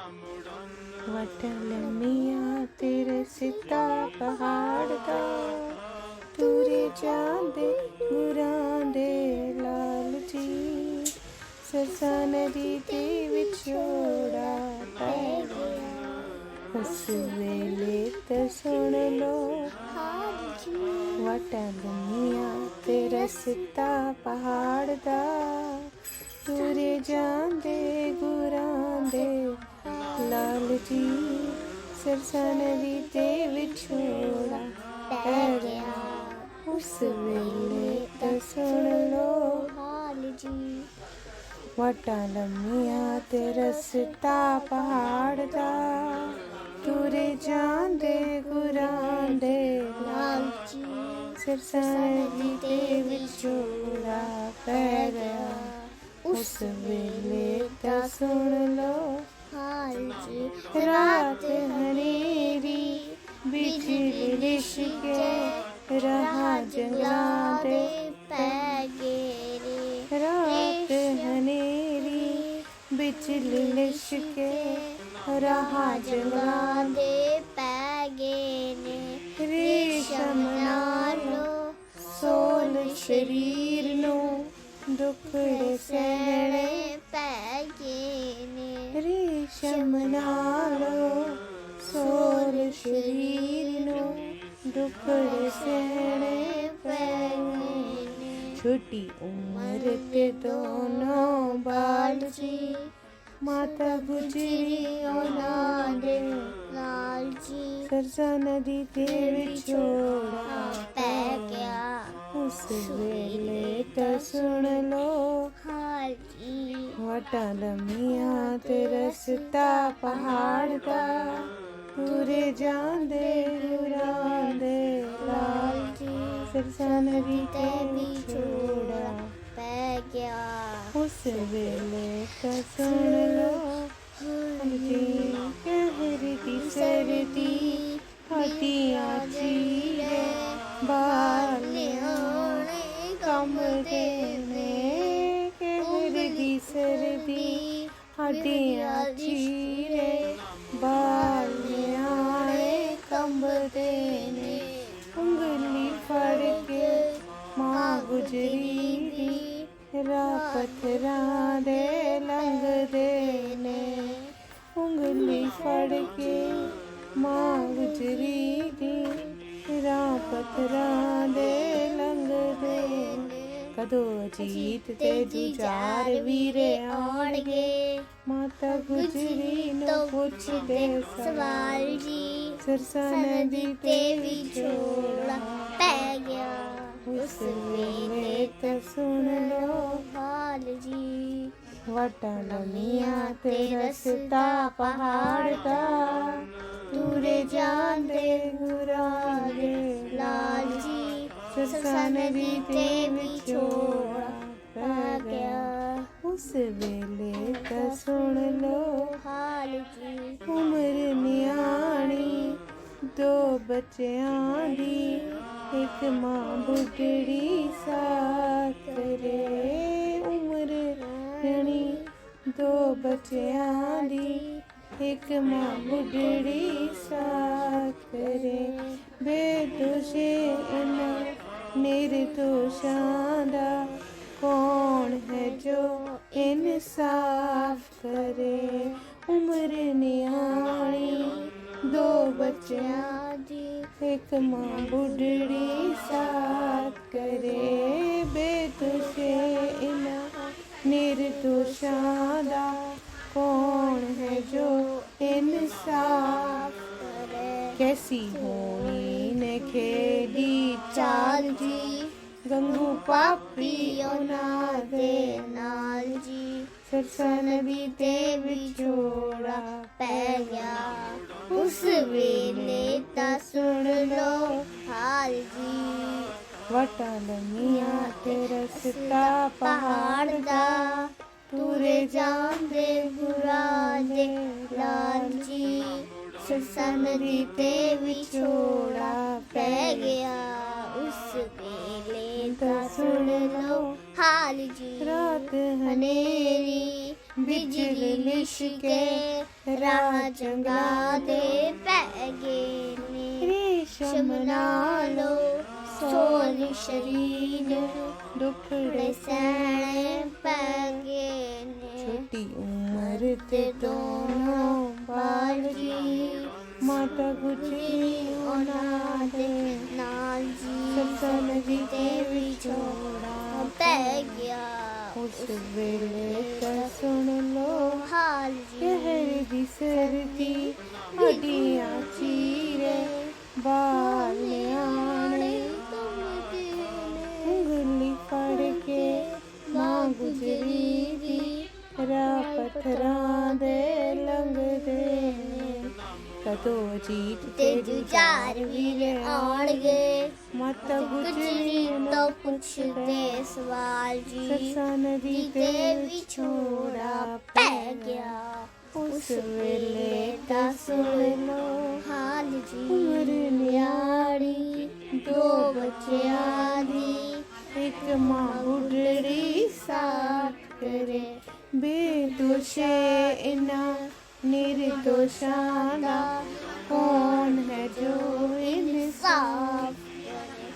वटल मियाँ तेरे सिता पहाड़ दा तुरे जांदे गुरां दे लाल जी सरसा नदी ते विछोड़ा पै गया उस वेले ते सुन लो वटल मियाँ तेरा सिता पहाड़ दा तुरे जांदे गुरां दे लाल जी सरसा नदी ते विछोड़ा पै गया उस वेले ते सुन लो हाल जी वटल मियाँ तेरा सिता पहाड़ दा तुरे जांदे गुरां दे लाल जी सरसा नदी ते विछोड़ा पै गया उस वेले ते सुन लो हाल जी रात हनेरी बिजली लिशके रहा जंगलां दे पै गए रात हनेरी बिजली लिशके रहा जंगलां दे पै गए रेशम नालो सोल शरीर नू दुखड़े सहने पै गए रेशम नालो सोल शरीर नू दुखड़े सहने पै गए छोटी उम्र के दोनों बाल जी माता गुजरी उन्हां दे लाल जी सरसा नदी ते विछोड़ा पै गया उस वेले ते सुन लो हाल जी वटल मियाँ तेरा सिता पहाड़ दा तुरे जांदे गुरां दे लाल जी सरसा नदी ते विछोड़ा पै गया उस वेले ते सुन लो हाल जी कहरदी सर्दी हड्डियां चीरे बाल कम देने कहरदी सर्दी हड्डियां चीरे बाल कम देने उंगली फड़ के मां गुजरी दी राह पत्थरां दे लंघदे ने उंगली फड़ के मां गुजरी दी राह पत्थरां दे लंघदे कदों अजीत ते जुझार वीरे आउणगे माता गुजरी नो पुछदे सवाल जी सरसा नदी ते विछोड़ा पै गया उस वेले ते सुन लो हाल जी वटल मियाँ तेरा सिता पहाड़ दा तुरे जांदे गुरां दे लाल जी सरसा नदी ते विछोड़ा पै गया उस वेले ते सुन लो हाल जी उम्र न्याणी दो बच्चियां दी एक मां बुढ़ड़ी साथ करे उम्र न्याणी दो बच्चियां दी एक मां बुढ़ड़ी साथ करे बेदोशे इन्हां निर्दोषां दा कौन है जो इंसाफ करे उम्र न्याणी दो बच्चियां दी एक मां बुढ़ड़ी साथ करे बेदोशे इन्हां निर्दोषां दा कौन है जो इंसाफ करे कैसी होनी ने खेली चाल जी गंगू पापी उन्हां दे नाल जी सरसा नदी ते विछोड़ा पै गया उस वेले ता सुन लो हाल जी वटल मियाँ तेरा सिता पहाड़ दा तुरे जांदे गुरां दे लाल जी सरसा नदी ते विछोड़ा पै गया उस वेले ता सुन लो हाल जी रात हनेरी बिजली लिशके ਰਾਹ ਜੰਗਲਾਂ ਦੇ ਪੈ ਗਏ ਨੇ। ਰੇਸ਼ਮ ਨਾਲੋਂ ਸੋਲ ਸਰੀਰ ਦੁਖੜੇ ਸਹਿਣੇ ਪੈ ਗਏ ਨੇ। ਛੋਟੀ ਉਮਰ ਤੇ ਦੋਨੋਂ ਬਾਲ ਜੀ ਮਾਤਾ ਗੁਜਰੀ ਉਹਨਾਂ ਦੇ ਨਾਲ ਜੀ। ਸਤਸੰਗ ਜੀ ਤੇ ਵਿਛੋੜਾ ਪੈ ਗਿਆ। ਉਸ ਵੇਲੇ ਤਾਂ ਸੁਣ ਲੋ ਹਾਲ ਜੀ। ਕਹਿਰ ਦੀ ਸਰਦੀ ਹੱਡੀਆਂ ਚੀਰੇ ਬਾਲ ਨਿਆਣੇ ਉਂਗਲੀ ਫੜ ਕੇ ਮਾਂ ਗੁਜਰੀ ਦੀ ਰਾਹ ਪੱਥਰਾਂ ਦੇ ਲੰਘਦੇ ਨੇ। ਕਦੋਂ ਜੀਤ ਤੇ ਜੁਝਾਰ ਵੀਰ ਆਉਣਗੇ ਮਾਤਾ ਗੁਜਰੀ ਤੋਂ ਪੁੱਛਦੇ ਸਵਾਲ ਜੀ। ਸਰਸਾ ਨਦੀ ਤੇ ਵਿਛੋੜਾ ਪੈ ਗਿਆ। ਉਸ ਵੇਲੇ ਤਾਂ ਸੁਣ ਲੋ ਹਾਲ ਜੀ। ਉਮਰ ਨਿਆੜੀ ਦੋ ਬੱਚਿਆਂ ਦੀ ਇੱਕ ਮਾਂ ਬੁੱਢੜੀ ਸਾਥ ਕਰੇ। ਬੇਦੋਸ਼ੇ ਇਨ੍ਹਾਂ निर्दोषां दा कौन है जो इंसाफ।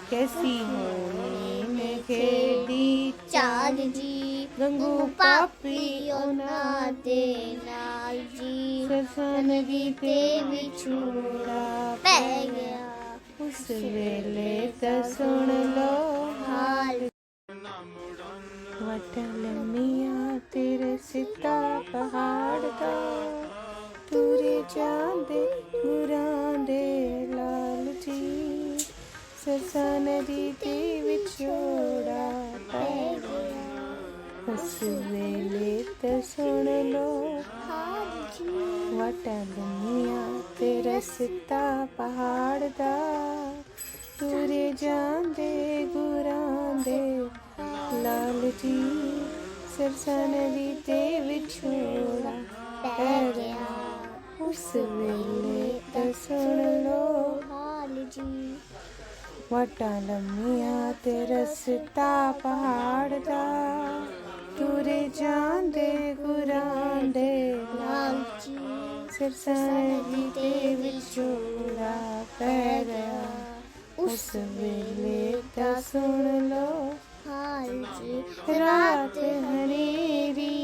कैसी होनी ने खेड़ी चाल जी गंगू पापी उन्हां दे नाल जी। सरसा नदी ते विछोड़ा पै गया। उस वेले तां सुन लो हाल। वटल मियां तेरे सिता पहाड़ दा तुरे जांदे गुरां दे लाल जी। सरसा नदी ते विछोड़ा पै गया। उस वेले ते सुन लो हाल जी। वटल मियां तेरा सिता पहाड़ दा तुरे जांदे गुरां दे लाल जी। सरसा नदी ते विछोड़ा पै गया। उस वेले तां सुन लो हाल जी। वटा लम्मियां ते रस्ता पहाड़ दा तुरे जांदे गुरां दे लाल जी। सरसा नदी ते विछोड़ा पै गया। उस वेले तां सुन लो हाल जी। रात हनेरी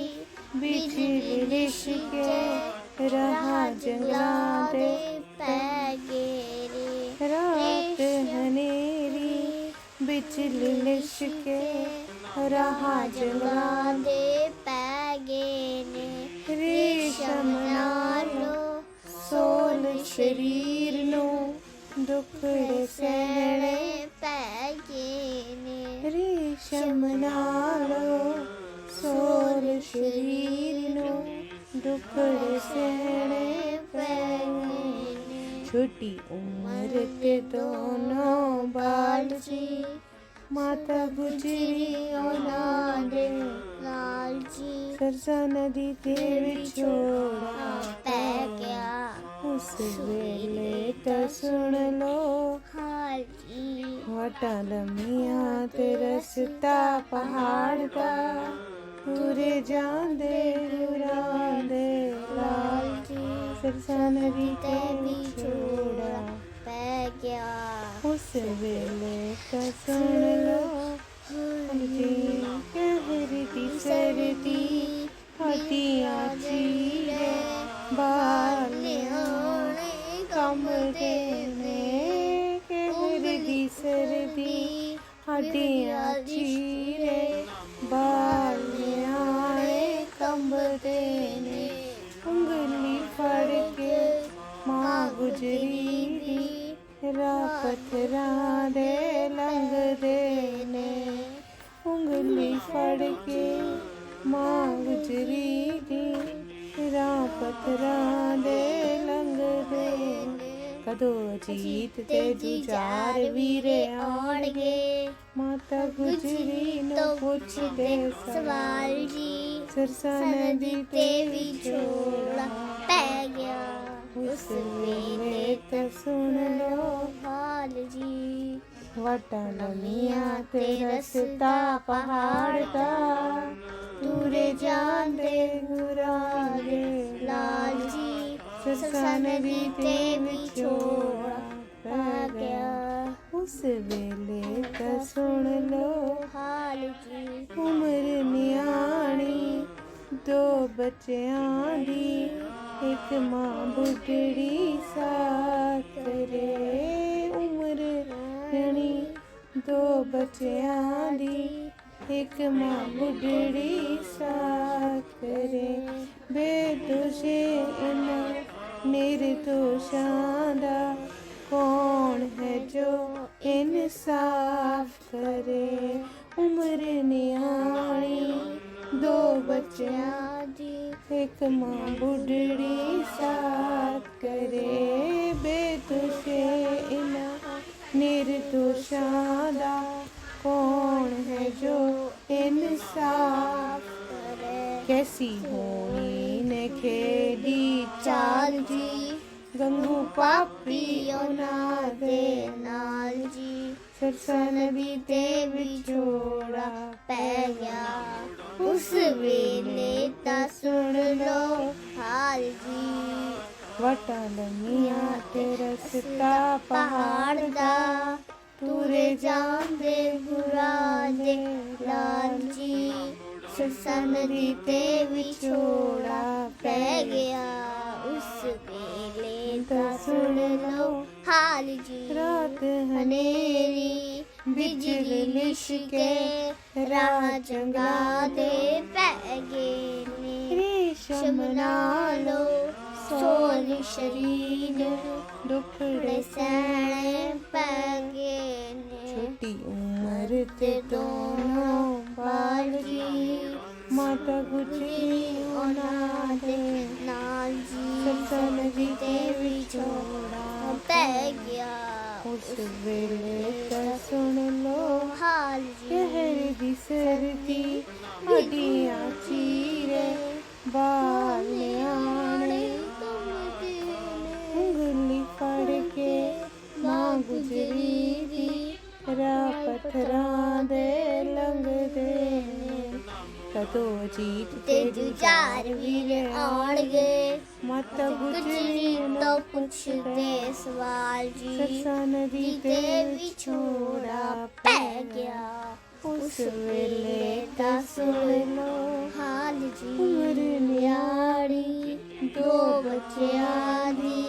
बिजली लिशके राह जंगलां दे पै गए रे। रात हनेरी बिजली लिशके राह जंगलां दे पै गए ने। रेशम नालों सोल शरीर नूं दुखड़े सहने पै गए ने। रेशम नालों सोल शरीर नूं दुखड़े सहने पै गए ने। छोटी उम्र ते दोनों बाल जी माता गुजरी उन्हां दे नाल जी। सरसा नदी ते विछोड़ा पै गया। उस वेले तां सुन लो हाल जी। वटा लम्मियां ते रस्ता पहाड़ दा तुरे जांदे गुरां दे लाल जी। सरसा नदी ते विछोड़ा पै गया। उस वेले तां सुन लो हाल जी। कहर दी सर्दी हड्डियां चीरे बाल नियाणे कंबदे ने। कहर दी सर्दी हड्डियां चीरे बाल नियाणे कंबदे ने। ਉਂਗਲੀ ਫੜ ਕੇ ਮਾਂ ਗੁਜਰੀ ਦੀ ਰਾਹ ਪੱਥਰਾਂ ਦੇ ਲੰਘਦੇ ਨੇ। ਉਂਗਲੀ ਫੜ ਕੇ ਮਾਂ ਗੁਜਰੀ ਦੀ ਰਾਹ ਪੱਥਰਾਂ ਦੇ ਲੰਘਦੇ ਨੇ। ਕਦੋਂ ਜੀਤ ਤੇ ਜੁਝਾਰ ਵੀਰੇ ਆਉਣਗੇ ਮਾਤਾ ਗੁਜਰੀ ਨੂੰ ਪੁੱਛਦੇ ਸਵਾਲ ਜੀ। सरसा नदी ते विछोड़ा पै गया। उस वेले तां सुन लो हाल जी। वटा लम्मियां ते रस्ता पहाड़ दा तुरे जांदे गुरां दे लाल जी। ਸਰਸਾ ਨਦੀ ਤੇ ਵਿਛੋੜਾ ਪੈ ਗਿਆ। ਉਸ ਵੇਲੇ ਤਾਂ ਸੁਣ ਲੋ ਹਾਲ ਜੀ। ਉਮਰ ਨਿਆਣੀ ਦੋ ਬੱਚਿਆਂ ਦੀ, ਇੱਕ ਮਾਂ ਬੁੱਢੜੀ ਸਾਥ ਕਰੇ। ਉਮਰ ਨਿਆਣੀ ਦੋ ਬੱਚਿਆਂ ਦੀ, ਇੱਕ ਮਾਂ ਬੁੱਢੜੀ ਸਾਥ ਕਰੇ। ਬੇਦੋਸ਼ੇ ਇਹਨਾਂ ਨਿਰਦੋਸ਼ਾਂ ਦਾ ਕੌਣ ਹੈ ਜੋ ਇਨਸਾਫ ਕਰੇ। ਉਮਰ ਨਿਆਣੀ ਦੋ ਬੱਚਿਆਂ ਦੀ, ਇੱਕ ਮਾਂ ਬੁੱਢੜੀ ਸਾਥ ਕਰੇ। ਬੇਦੋਸ਼ੇ ਇਹਨਾਂ ਨਿਰਦੋਸ਼ਾਂ ਦਾ कौन है जो इंसाफ करे। कैसी होनी ने खेड़ी चाल जी, गंगू पापी उना दे नाल जी। सरसा नदी ते विछोड़ा पै गया। उस वेले ता सुन लो हाल जी। वटा लमिया ते रस्ता पहाड़ दा, तुरे जांदे गुरां दे लाल जी। सरसा नदी ते विछोड़ा पै गया। उस वेले दा सुन लो हाल जी। रात हनेरी बिजल लिशके, राह जंगलां दे पै गए ने। रेशम नालो सोल शरीर, दुखड़े सहने पै गए ने। छोटी उम्र ते दोनों बाल जी, माता गुजरी उन्हां दे नाल जी। सरसा नदी ते विछोड़ा पै गया। उस वेले ता सुन लो हाल जी। कहर दी सर्दी हड्डियां चीरे, बाल न्याणे उंगली फड़ के मां गुजरी दी, राह पत्थरां दे लंघदे ने। कदों अजीत ते जुझार वीर आउणगे, माता गुजरी तो पुछदे सवाल जी। सरसा नदी ते विछोड़ा पै गया। उस वेले दा सुन लो हाल जी। उमर न्याणी दो बच्चियां दी,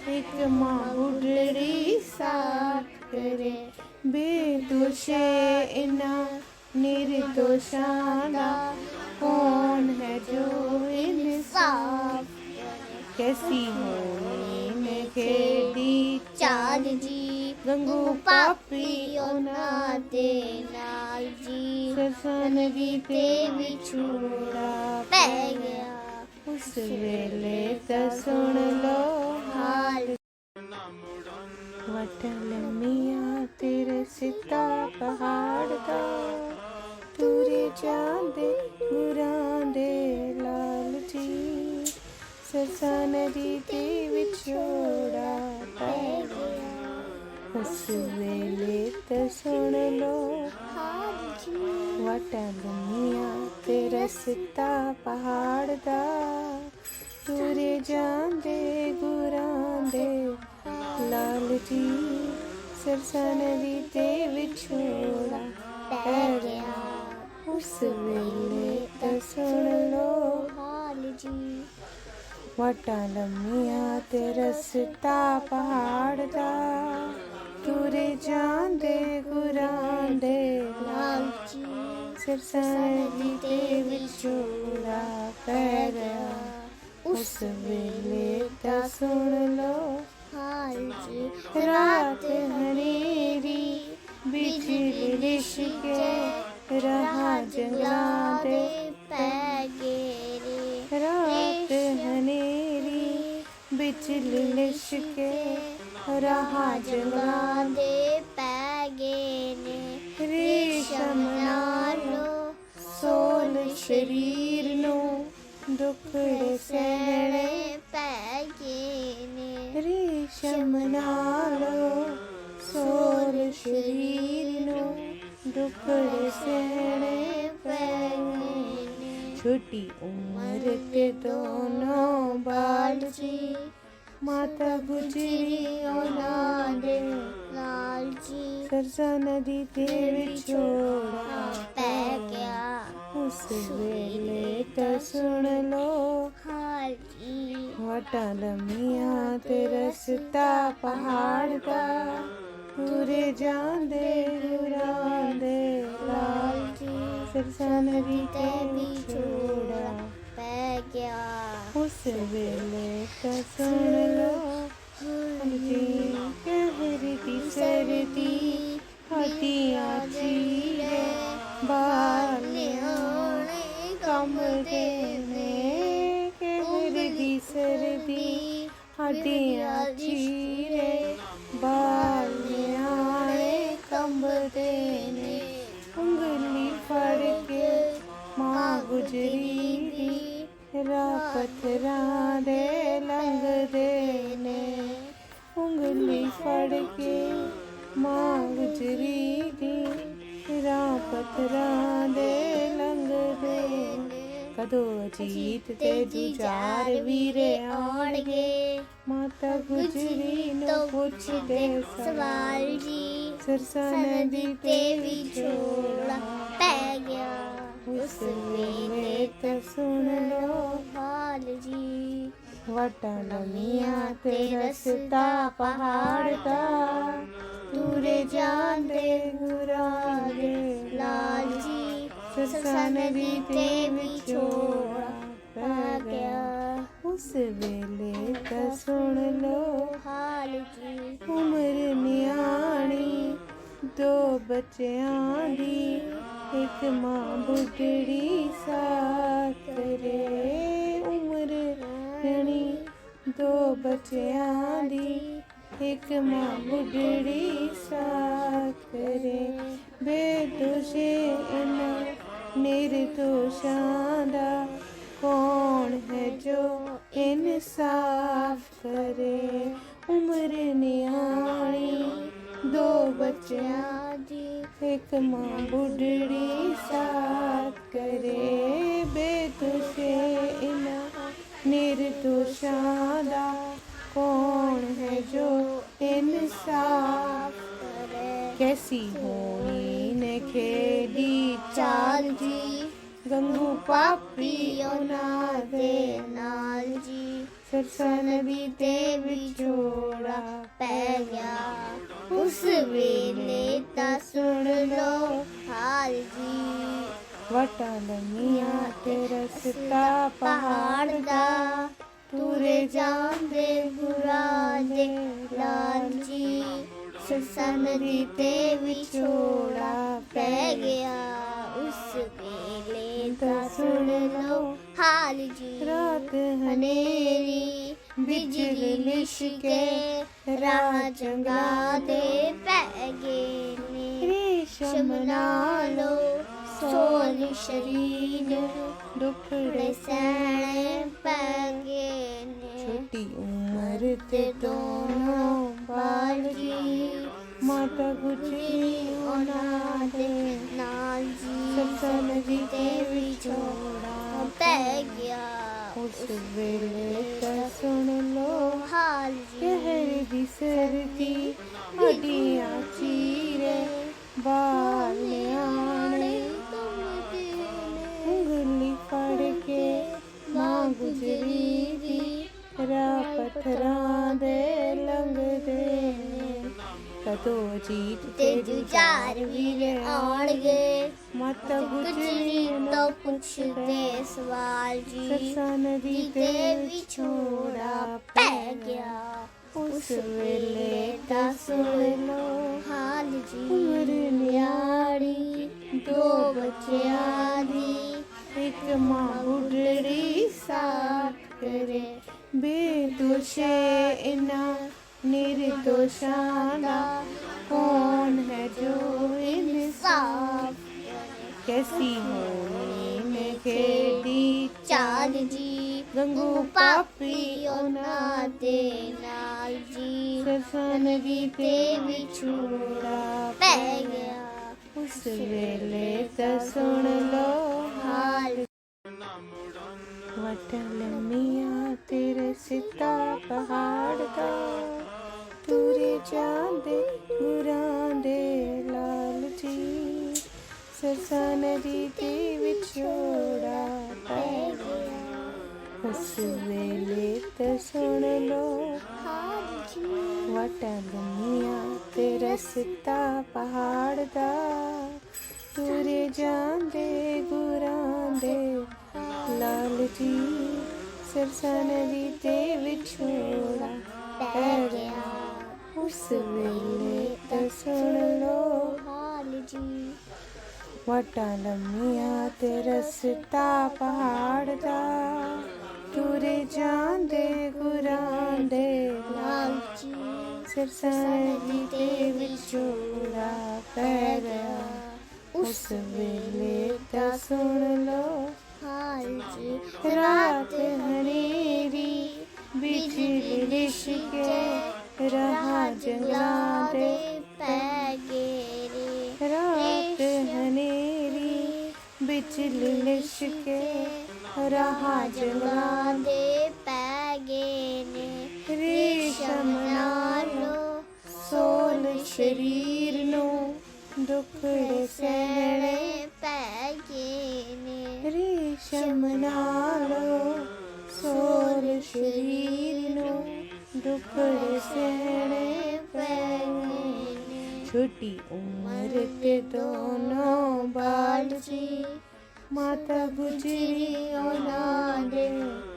एक मां बुढ़ड़ी साथ करे। बेदोशे इन्हां निर्दोषां दा कौन है जो इंसाफ करे। कैसी होनी ने खेड़ी चाल जी, गंगू पापी उन्हां दे नाल जी। सरसा नदी ते विछोड़ा पै गया। उस वेले ता सुन लो हाल। वट लम्मिया तेरे सिता पहाड़ दा, तुरे जांदे गुरां दे लाल जी। सरसा नदी ते विछोड़ा पै गया। उस वेले ते सुन लो हाल जी। वट लम्मिया तेरे सिता पहाड़ दा, तुरे जांदे गुरां दे लाल जी। सरसा नदी ते विछोड़ा पै गया। उस वेले ते सुन लो हाल जी। वटा लम्मिया ते रस्ता पहाड़ दा, तुरे जांदे गुरां दे लाल जी। सरसा नदी ते विछोड़ा पै गया। उस वेले ता सुन लो हाल जी। रात हनेरी बिजली लिशके, राह जंगलां दे पै गए रे। रात हनेरी बिजली लिशके, राह जंगलां दे पै गए ने। रेशम नालो सोल शरीर नूं, दुखड़े सहने पै गए ने। रेशम नालो सोल शरीर नूं, दुखड़े सहने पै गए ने। छोटी उम्र के दोनों बाल जी, माता गुजरी ਉਹਨਾਂ ਦੇ ਲਾਲ ਜੀ। ਸਰਸਾ ਨਦੀ ਤੇ ਵਿਛੋੜਾ ਪੈ ਗਿਆ, ਉਸ ਵੇਲੇ ਤਾਂ ਸੁਣ ਲੋ ਹਾਲ ਜੀ। ਵਾਟਾਂ ਲੰਮੀਆਂ ਤੇ ਰਸਤਾ ਪਹਾੜ ਦਾ, ਤੁਰੇ ਜਾਂਦੇ ਗੁਰਾਂ ਦੇ ਲਾਲ ਜੀ। ਸਰਸਾ ਨਦੀ ਤੇ ਵਿਛੋੜਾ ਪੈ ਗਿਆ, ਉਸ ਵੇਲੇ ਤਾਂ ਸੁਣ ਲੋ ਜੀ। कहरती सरदी हटिया चीरे, बालियाने कम देने। कहरती सरदी हटिया चीरे, बालियाने कम देने। उंगली फड़ के मां गुजरी दी, राह पत्थरां दे लंघदे ने। उंगली फड़ के मां गुजरी दी, राह पत्थरां दे लंघदे। कदों अजीत ते जुझार वीरे आउणगे, माता गुजरी नु पुछदे सवाल जी। सरसा नदी ते विछोड़ा पै गया, उस वेले ते सुन लो हाल जी। वाटां लम्मियां ते रस्ता पहाड़ दा, तुरे जांदे गुरां दे लाल जी। सरसा नदी ते विछोड़ा पै गया, उस वेले तां सुन लो हाल जी। उमर न्याणी दो बच्चियां दी, एक मां बुढ़ड़ी साथ करे। उमर न्याणी दो बच्चियां दी, एक मां बुढ़ड़ी साथ करे। बेदोशे इन्हां निर्दोषां दा, कौन है जो इंसाफ करे। उमर न्याणी दो बच्चियां दी, एक मां बुढ़ड़ी साथ करे। बेदोशे इन्हां निर्दोषां दा, कौन है जो इंसाफ करे। कैसी होनी ने खेडी चाल जी, गंगू पापी ਉਹਨਾਂ ਦੇ ਨਾਲ जी। सरसा नदी ते विछोड़ा पै गया, उस वेले तां सुन लो हाल जी। वाटां लम्मियां ते रस्ता पहाड़ दा, तुरे जांदे गुरां दे लाल जी। सरसा नदी ते विछोड़ा पै गया, उस वेले तां सुन लो हाल जी। रात हनेरी बिजल लिशके, राह जंगलां दे पै गए ने। रेशम नालो सोल शरीर, दुखड़े सहने पै गए ने। छोटी उम्र ते दोनों बाल जी, माता गुजरी ਉਹਨਾਂ ਦੇ ਨਾਲ जी। सरसा नदी ते विछोड़ा पै गया, उस वेले तां सुन लो हाल जी। कहरदी सरदी हड्डियां चीरे, बालियाने कम देने। उंगली फड़ के मां गुजरी दी, राह पत्थरां दे लंघदे ने। कदों अजीत ते जुझार वीरे आउणगे, माता गुजरी तो पुछदे सवाल जी। सरसा नदी ते विछोड़ा पै गया, उस वेले तां सुन लो हाल जी। उमर न्याणी दो बच्चियां दी, एक मां बुढ़ड़ी साथ करे। बेदोशे इन्हां निर्दोषां दा, कौन है जो इंसाफ करे। कैसी होनी ने खेडी चाल जी, गंगू पापी ਉਹਨਾਂ ਦੇ ਨਾਲ जी। सरसा नदी ते विछोड़ा पै गया, उस वेले तां सुन लो हाल। ਵਟ ਲੰਮੀਆਂ ਤੇ ਰਸਤਾ ਪਹਾੜ ਦਾ, ਤੁਰੇ ਜਾਂਦੇ ਗੁਰਾਂ ਦੇ ਲਾਲ ਜੀ, ਸਰਸਾ ਨਦੀ ਤੇ ਵਿਛੋੜਾ ਪੈ ਗਿਆ। ਉਸ ਵੇਲੇ ਤਾਂ ਸੁਣ ਲੋ ਵਟਾਂ ਲੰਮੀਆਂ ਤੇ ਰਸਤਾ ਪਹਾੜ ਦਾ, ਤੁਰੇ ਜਾਂਦੇ ਗੁਰਾਂ ਦੇ ਲਾਲ ਜੀ, ਸਰਸਾ ਨਦੀ ਤੇ ਵਿਛੋੜਾ ਪੈ ਗਿਆ। ਉਸ ਵੇਲੇ ਤਾਂ ਸੁਣ ਲੋ ਹਾਲ ਜੀ, ਵਟਾਂ ਲੰਮੀਆਂ ਤੇ ਰਸਤਾ ਪਹਾੜ ਦਾ, ਤੁਰੇ ਜਾਂਦੇ ਗੁਰਾਂ ਦੇ ਲਾਲ ਜੀ, ਸਰਸਾ ਨਦੀ ਤੇ ਵਿਛੋੜਾ ਪੈ ਗਿਆ। ਉਸ ਵੇਲੇ ਤਾਂ ਸੁਣ ਲੋ ਹਾਲ ਜੀ, ਰਾਤ ਹਨੇਰੀ ਬਿਜਲੀ ਲਿਸ਼ਕੇ, ਰਾਹਾਂ ਜੰਗਲਾਂ ਦੇ ਪੈ ਗਏ ਰੇ। ਰਾਤ ਹਨੇਰੀ ਬਿਜਲੀ ਲਿਸ਼ਕੇ, ਰਾਹਾਂ ਜੰਗਲਾਂ ਦੇ ਪੈ ਗਏ ਨੇ। ਰੇਸ਼ਮ ਨਾਲੋਂ ਸੋਲ ਸਰੀਰ ਨੂੰ ਦੁੱਖੜੇ ਸਹਿਣੇ ਪੈ ਗਏ ਨੇ। ਰੇਸ਼ਮ ਨਾਲੋਂ ਸੋਲ ਸਰੀਰ ਨੂੰ ਦੁੱਖੜੇ ਸਹਿਣੇ ਪੈ ਗਏ ਨੇ। ਛੋਟੀ ਉਮਰ ਤੇ ਦੋਨੋਂ ਬਾਲ ਜੀ, ਮਾਤਾ ਗੁਜਰੀ ਉਹਨਾਂ ਦੇ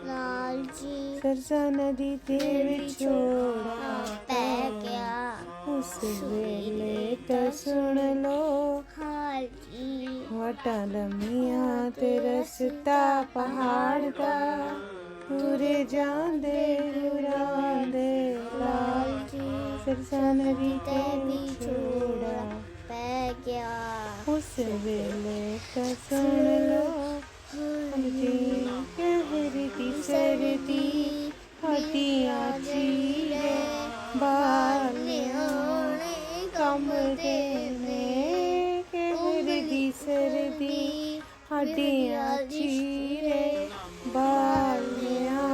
ਲਾਲ ਜੀ, ਸਰਸਾ ਨਦੀ ਤੇ ਵਿਛੋੜਾ ਪੈ ਗਿਆ। ਉਸ ਵੇਲੇ ਤਾਂ ਸੁਣ ਲੋ ਹਾਲ ਜੀ, ਵਟਾਂ ਲੰਮੀਆਂ ਤੇ ਰਸਤਾ ਪਹਾੜ ਦਾ, ਤੁਰੇ ਜਾਂਦੇ ਗੁਰਾਂ ਦੇ ਲਾਲ ਜੀ, ਸਰਸਾ ਨਦੀ ਤੇ ਵਿਛੋੜਾ ਪੈ ਗਿਆ। ਉਸ ਵੇਲੇ ਤਾਂ ਸੁਣ ਲੋ ਜੀ, ਕਹਿਰਦੀ ਸਰਦੀ ਹੱਡੀਆਂ ਚੀਰੇ, ਬਾਲਿਆਂ ਕੰਬਦੇ ਨੇ। ਕਹਿਰਦੀ ਸਰਦੀ ਹੱਡੀਆਂ ਚੀਰੇ, ਬਾਲਿਆਂ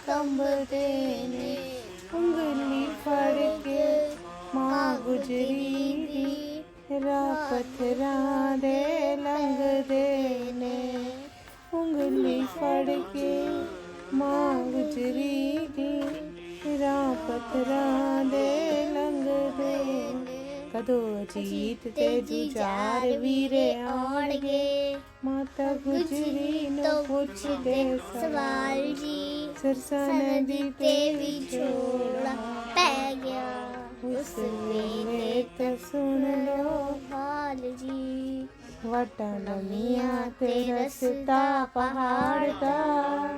ਕੰਬਦੇ ਨੇ। ਉਂਗਲੀ ਫੜ ਕੇ ਮਾਂ ਗੁਜਰੀ ਦੀ, ਰਾਹ ਪੱਥਰਾਂ ਦੇ ਲੰਘਦੇ ਨੇ। ਉਂਗਲੀ ਫੜ ਕੇ ਮਾਂ ਗੁਜਰੀ ਦੀ, ਰਾਹ ਪੱਥਰਾਂ ਦੇ ਲੰਘਦੇ ਨੇ। ਕਦੋਂ ਅਜੀਤ ਤੇ ਜੁਝਾਰ ਵੀਰੇ ਆਉਣਗੇ, ਮਾਤਾ ਗੁਜਰੀ ਨੂੰ ਪੁੱਛਦੇ ਸਵਾਲ ਜੀ, ਸਰਸਾ ਨਦੀ ਤੇ ਵਿਛੋੜਾ ਪੈ ਗਿਆ। ਉਸ ਵੇਲੇ ਤਾਂ ਸੁਣ ਲੋ ਹਾਲ ਜੀ, ਵਟਾਂ ਲੰਮੀਆਂ ਤੇ ਰਸਤਾ ਪਹਾੜ ਦਾ,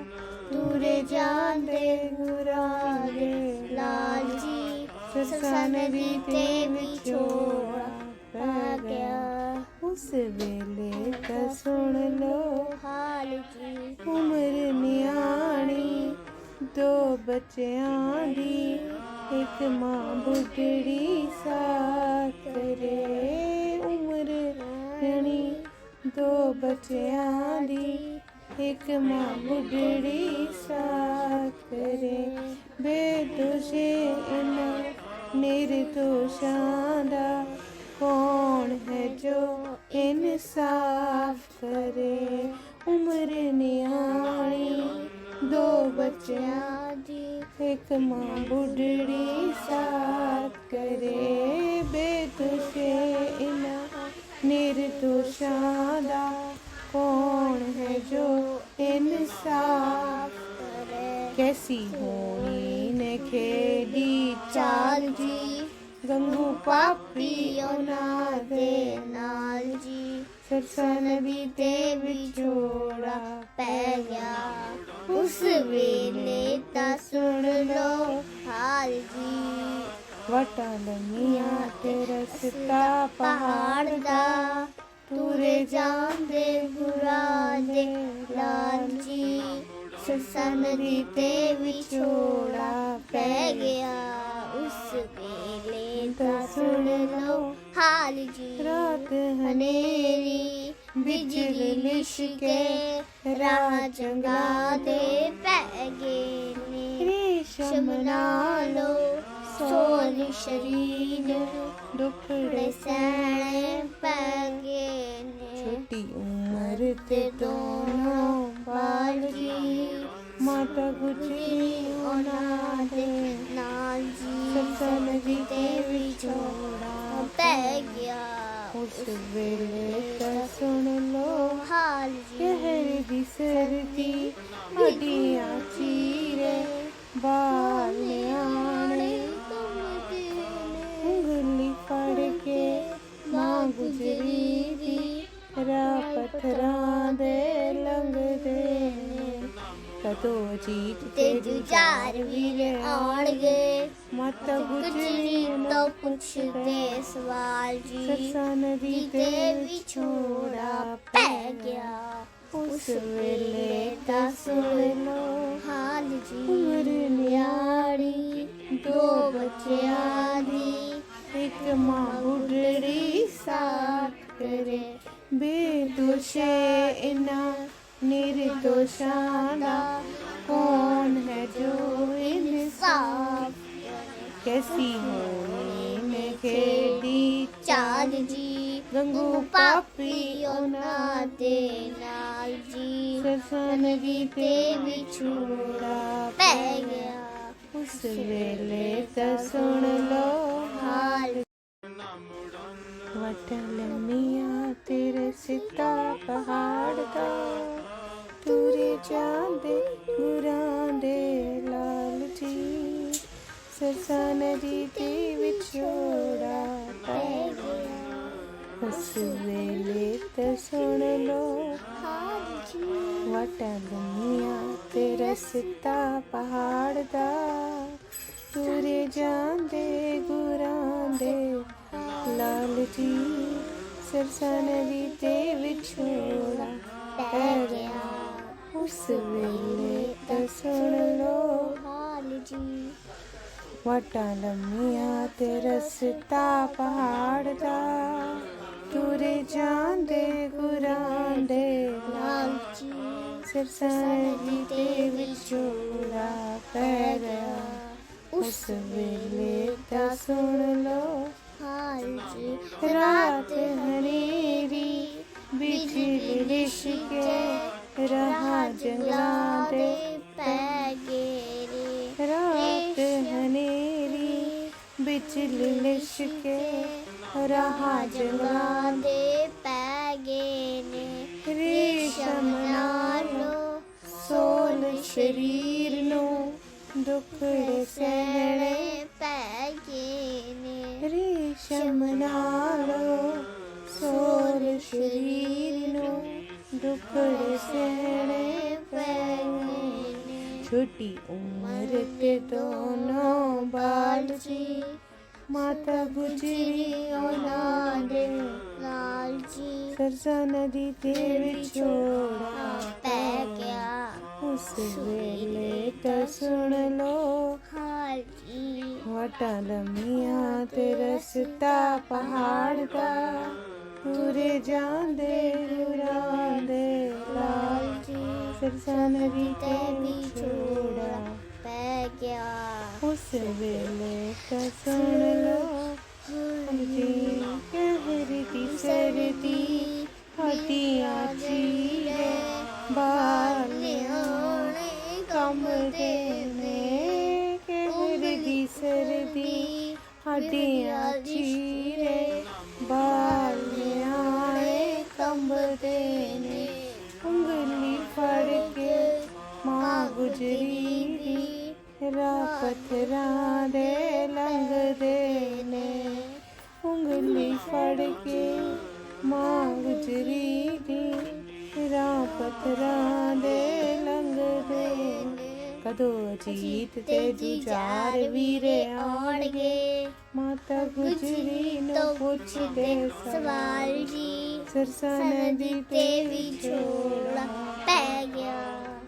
ਤੁਰੇ ਜਾਂਦੇ ਗੁਰਾਂ ਦੇ ਲਾਲ ਜੀ, ਸਰਸਾ ਨਦੀ ਤੇ ਵਿਛੋੜਾ ਪੈ ਗਿਆ। ਉਸ ਵੇਲੇ ਤਾਂ ਸੁਣ ਲੋ ਹਾਲ ਜੀ, ਉਮਰ ਨਿਆਣੀ ਦੋ ਬੱਚਿਆਂ ਦੀ, ਇੱਕ ਮਾਂ ਬੁੱਢੜੀ ਸਾਥ ਕਰੇ। ਉਮਰ ਨਿਆਣੀ ਦੋ ਬੱਚਿਆਂ ਦੀ, ਇੱਕ ਮਾਂ ਬੁੱਢੜੀ ਸਾਥ ਕਰੇ। ਬੇਦੋਸ਼ੇ ਇਹਨਾਂ ਨਿਰਦੋਸ਼ਾਂ ਦਾ, ਕੌਣ ਹੈ ਜੋ ਇਨਸਾਫ ਕਰੇ। ਉਮਰ ਨਿਆਣੀ ਦੋ ਬੱਚਿਆਂ ਦੀ, ਇੱਕ ਮਾਂ ਬੁੱਢੜੀ ਸਾਥ ਕਰੇ। ਬੇਦੋਸ਼ੇ ਇਹਨਾਂ ਨਿਰਦੋਸ਼ਾਂ ਦਾ, कौन है जो इंसाफ करे। कैसी होनी ने खेड़ी चाल जी, गंगू पापी उना दे नाल जी, सरसा नदी ते विछोड़ा पै गया। उस वेले ता सुन लो हाल जी, वटा लमिया ते रस्ता पहाड़ दा, तुरे जांदे गुरां दे लाल जी, सरसा नदी ते विछोड़ा पै गया। उस वेले ता सुन लो हाल जी, रात हनेरी बिजली लिशके, ਰਾਹ ਜੰਗਲਾਂ ਦੇ ਪੈ ਗਏ ਨੇ। ਰੇਸ਼ਮ ਨਾਲੋਂ ਸੋਹਣੇ ਸਰੀਰ ਦੁੱਖੜੇ ਸਹਿਣੇ ਪੈ ਗਏ ਨੇ। ਛੋਟੀ ਉਮਰ ਤੇ ਦੋਨੋਂ ਬਾਲ ਜੀ ਮਾਤਾ ਗੁਜਰੀ ਉਹਨਾਂ ਦੇ ਨਾਲ ਜੀ। ਸਤਸੰਗ ਜੀ ਤੇ ਵਿਛੋੜਾ ਪੈ ਗਿਆ ਉਸ ਵੇਲੇ ਤਾਂ ਸੁਣ ਲੋ ਹਾਲ ਜੀ। ਕਹਿਰ ਦੀ ਸਰਦੀ ਹੱਡੀਆਂ ਚੀਰੇ ਬਾਲ ਨਿਆਣੇ ਉਂਗਲੀ ਫੜ ਕੇ ਮਾਂ ਗੁਜਰੀ ਦੀ ਰਾਹ ਪੱਥਰਾਂ ਦੇ ਲੰਘਦੇ ਨੇ। ਕਦੋਂ ਜੀਤ ਤੇ ਜੁਝਾਰ ਵੀਰੇ ਆਉਣਗੇ ਮਾਤਾ ਗੁਜਰੀ ਤੋਂ ਪੁੱਛਦੇ ਸਵਾਲ ਜੀ। ਸਰਸਾ ਨਦੀ ਤੇ ਵਿਛੋੜਾ ਪੈ ਗਿਆ ਉਸ ਵੇਲੇ ਤਾਂ ਸੁਣ ਲੋ ਹਾਲ ਜੀ। ਉਮਰ ਨਿਆਣੀ ਦੋ ਬੱਚਿਆਂ ਦੀ ਇੱਕ ਮਾਂ ਬੁੱਢੜੀ ਸਾਥ ਕਰੇ। ਬੇਦੋਸ਼ੇ ਇਨ੍ਹਾਂ निर्दोषां दा कौन है जो इंसाफ। कैसी होनी में खेडी चांद जी गंगू पापी ਉਹਨਾਂ ਦੇ ਨਾਲ ਜੀ। ਸਰਸਾ ਨਦੀ ਤੇ ਵਿਛੋੜਾ ਪੈ ਗਿਆ ਉਸ ਵੇਲੇ ਤਾਂ ਸੁਣ ਲੋ ਹਾਲ। ਵਟ ਲੰਮੀਆਂ ਤੇਰੇ ਸਿੱਧਾ ਪਹਾੜ ਦਾ ਤੁਰੇ ਜਾਂਦੇ ਗੁਰਾਂ ਦੇ ਲਾਲ ਜੀ। ਸਰਸਾ ਨਦੀ ਤੇ ਵਿਛੋੜਾ ਪੈ ਗਿਆ ਉਸ ਵੇਲੇ ਤਾਂ ਸੁਣ ਲੋ ਹਾਲ ਜੀ। ਵਟਾਂ ਲੰਮੀਆਂ ਤੇ ਰਸਤਾ ਪਹਾੜ ਦਾ ਤੁਰੇ ਜਾਂਦੇ ਗੁਰਾਂ ਦੇ ਲਾਲ ਜੀ। ਸਰਸਾ ਨਦੀ ਤੇ ਵਿਛੋੜਾ ਪੈ ਗਿਆ ਉਸ ਵੇਲੇ ਤਾਂ ਸੁਣ ਲੋ ਹਾਲ ਜੀ। ਵਟਾਂ ਲੰਮੀਆਂ ਤੇ ਰਸਤਾ ਪਹਾੜ ਦਾ ਤੁਰੇ ਜਾਂਦੇ ਗੁਰਾਂ ਦੇ ਲਾਲ ਜੀ। ਸਰਸਾ ਨਦੀ ਤੇ ਵਿਛੋੜਾ ਪੈ ਗਿਆ ਉਸ ਵੇਲੇ ਤਾਂ ਸੁਣ ਲੋ ਹਾਲ ਜੀ। ਰਾਤ ਹਨੇਰੀ ਬਿਜਲੀ ਲਿਸ਼ਕੇ ਰਾਹ ਜੰਗਲਾਂ ਦੇ ਪੈ ਗਏ ਨੇ। ਰਾਤ ਹਨੇਰੀ ਬਿਜਲੀ ਲਿਸ਼ਕੇ ਰਾਹ ਜੰਗਲਾਂ ਦੇ ਪੈ ਗਏ ਨੇ। ਰੇਸ਼ਮ ਨਾਲੋਂ ਸੋਲ ਸਰੀਰ ਨੂੰ ਦੁੱਖੜੇ ਸਹਿਣੇ ਪੈ ਗਏ ਨੇ। ਰੇਸ਼ਮ ਨਾਲੋਂ ਸੋਲ ਸਰੀਰ ਨੂੰ ਦੁੱਖੜੇ ਸਹਿਣੇ ਪੈ ਗਏ ਨੇ। ਛੋਟੀ ਉਮਰ ਤੇ ਦੋਨੋਂ ਬਾਲ ਜੀ ਮਾਤਾ ਗੁਜਰੀ ਉਹਨਾਂ ਦੇ ਨਾਲ ਜੀ। ਸਰਸਾ ਨਦੀ ਤੇ ਵਿਛੋੜਾ ਪੈ ਗਿਆ ਉਸ ਵੇਲੇ ਤਾਂ ਸੁਣ ਲੋ ਹਾਲ ਜੀ। ਵਟਾਂ ਲੰਮੀਆਂ ਤੇ ਰਸਤਾ ਪਹਾੜ ਦਾ ਤੁਰੇ ਜਾਂਦੇ ਗੁਰਾਂ ਦੇ ਲਾਲ ਜੀ। ਸਰਸਾ ਨਦੀ ਤੇ ਵਿਛੋੜਾ ਪੈ ਗਿਆ ਉਸ ਵੇਲੇ ਤਾਂ ਸੁਣ ਲੋ ਹਾਲ ਜੀ। ਕਹਿਰ ਦੀ ਸਰਦੀ ਹੱਡੀਆਂ ਚੀਰੇ ਬਾਲ ਨਿਆਣੇ ਕੰਬਦੇ ਨੇ। ਕਹਿਰ ਦੀ ਸਰਦੀ ਹੱਡੀਆਂ ਚੀਰੇ ਬਾਲ ਨਿਆਣੇ ਕੰਬਦੇ ਨੇ। ਉਂਗਲੀ ਫੜ ਕੇ ਮਾਂ ਗੁਜਰੀ ਦੀ ਰਾਹ ਪੱਥਰਾਂ ਦੇ ਲੰਘਦੇ ਨੇ। ਉਂਗਲੀ ਫੜ ਕੇ ਮਾਂ ਗੁਜਰੀ ਦੀ ਰਾਹ ਪੱਥਰਾਂ ਦੇ ਲੰਘਦੇ ਨੇ। ਕਦੋਂ ਜੀਤ ਤੇ ਜੁਝਾਰ ਵੀਰੇ ਆਉਣਗੇ ਮਾਤਾ ਗੁਜਰੀ ਨੂੰ ਪੁੱਛਦੇ ਸਵਾਲ ਜੀ। ਸਰਸਾ ਨਦੀ ਤੇ ਵਿਛੋੜਾ ਪੈ ਗਿਆ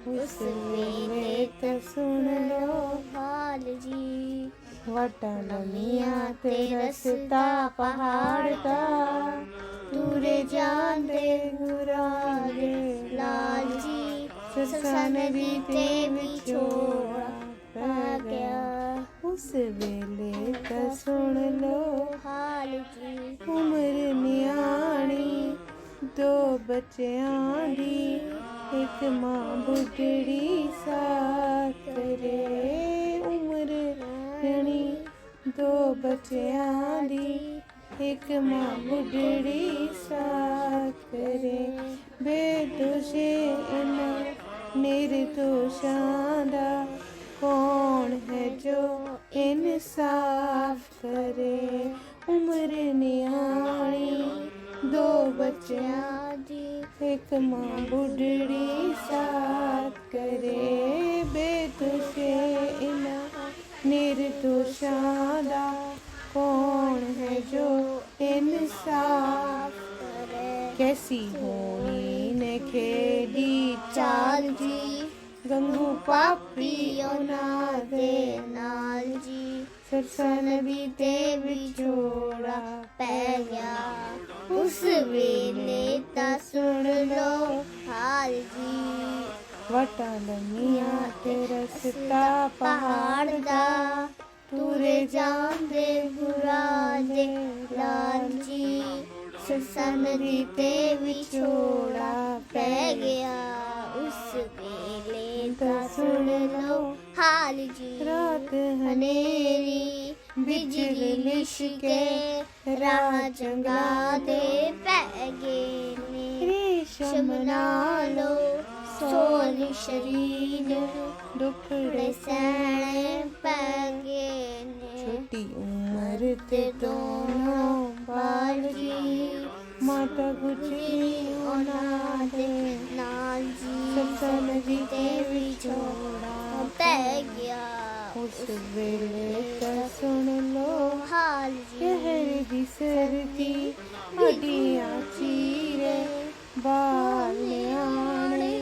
ਉਸ ਵੇਲੇ ਤਾਂ ਸੁਣ ਲੋ ਹਾਲ ਜੀ। ਵਟਾਂ ਲੰਮੀਆਂ ਤੇ ਰਸਤਾ ਪਹਾੜ ਦਾ ਤੁਰੇ ਜਾਂਦੇ ਗੁਰਾਂ ਦੇ ਲਾਲ ਜੀ। ਸਰਸਾ ਨਦੀ ਤੇ ਵਿਛੋੜਾ ਪੈ ਗਿਆ। ਉਸ ਵੇਲੇ ਤਾਂ ਸੁਣ ਲੋ ਹਾਲ ਜੀ। ਉਮਰ ਨਿਆਣੀ ਦੋ ਬੱਚਿਆਂ ਦੀ, ਇੱਕ ਮਾਂ ਬੁੱਢੜੀ ਸਾਥ ਕਰੇ। ਉਮਰ ਨਿਆਣੀ ਦੋ ਬੱਚਿਆਂ ਦੀ, ਇੱਕ ਮਾਂ ਬੁੱਢੜੀ ਸਾਥ ਕਰੇ। ਬੇਦੋਸ਼ੇ ਇਹਨਾਂ ਨਿਰਦੋਸ਼ਾਂ ਦਾ, ਕੌਣ ਹੈ ਜੋ ਇਨਸਾਫ ਕਰੇ। ਉਮਰ ਨਿਆਣੀ ਦੋ ਬੱਚਿਆਂ ਦੀ, ਇੱਕ ਮਾਂ ਬੁੱਢੜੀ ਸਾਥ ਕਰੇ। ਬੇਦੋਸ਼ੇ ਇਹਨਾਂ ਨਿਰਦੋਸ਼ਾਂ ਦਾ, कौन है जो इंसाफ करे। कैसी होनी ने खेड़ी चाल जी, गंगू पापी उना दे नाल जी। सरसा नदी ते विछोड़ा पै गया। उस वेले ता सुन लो हाल जी। वटा लमिया ते रस्ता पहाड़ दा, तुरे जांदे गुरांदे लाल जी। सरसा नदी ते विछोड़ा पै गया। उस वेले दा सुन लो हाल जी। रात हनेरी बिजल लिशके, राह जंगलां दे पै गए ने। रेशम नालो सोल शरीर, दुखड़े सहने पै गए ने। छोटी उम्र ते दोनों बाल जी, माता गुजरी उन्हां दे नाल जी। सरसा नदी ते विछोड़ा पै गया। उस वेले ता सुन लो हाल जी। कहर दी सरदी हड्डियां चीरे, बाल न्याणे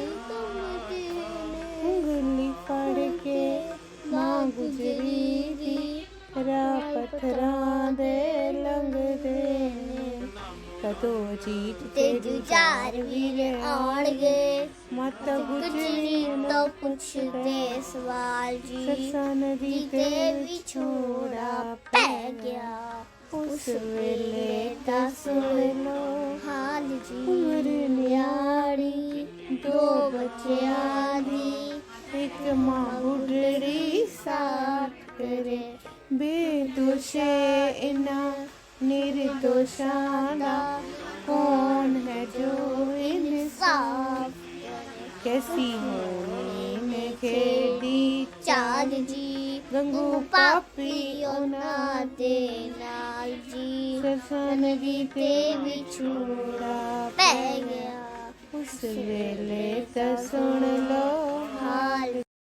उंगली फड़ के मां गुजरी दी। राह पत्थरां दे लंघदे ने, कदों जीत ते जुझार वीर आउणगे। माता गुजरी तो पुछदे सवाल जी। सरसा नदी ते विछोड़ा पै गया। उस वेले दा सुन लो हाल जी। उमर नियाणी दो बच्चियां दी, एक मां बुढ़ड़ी साथ करे। बेदोशे इन्हां निर्दोषां दा, कौन है जो इंसाफ करे। कैसी होनी ने खेड़ी चाल जी, गंगू पापी उना दे नाल जी। सरसा नदी ते विछोड़ा पै गया। उस वेले ता सुन लो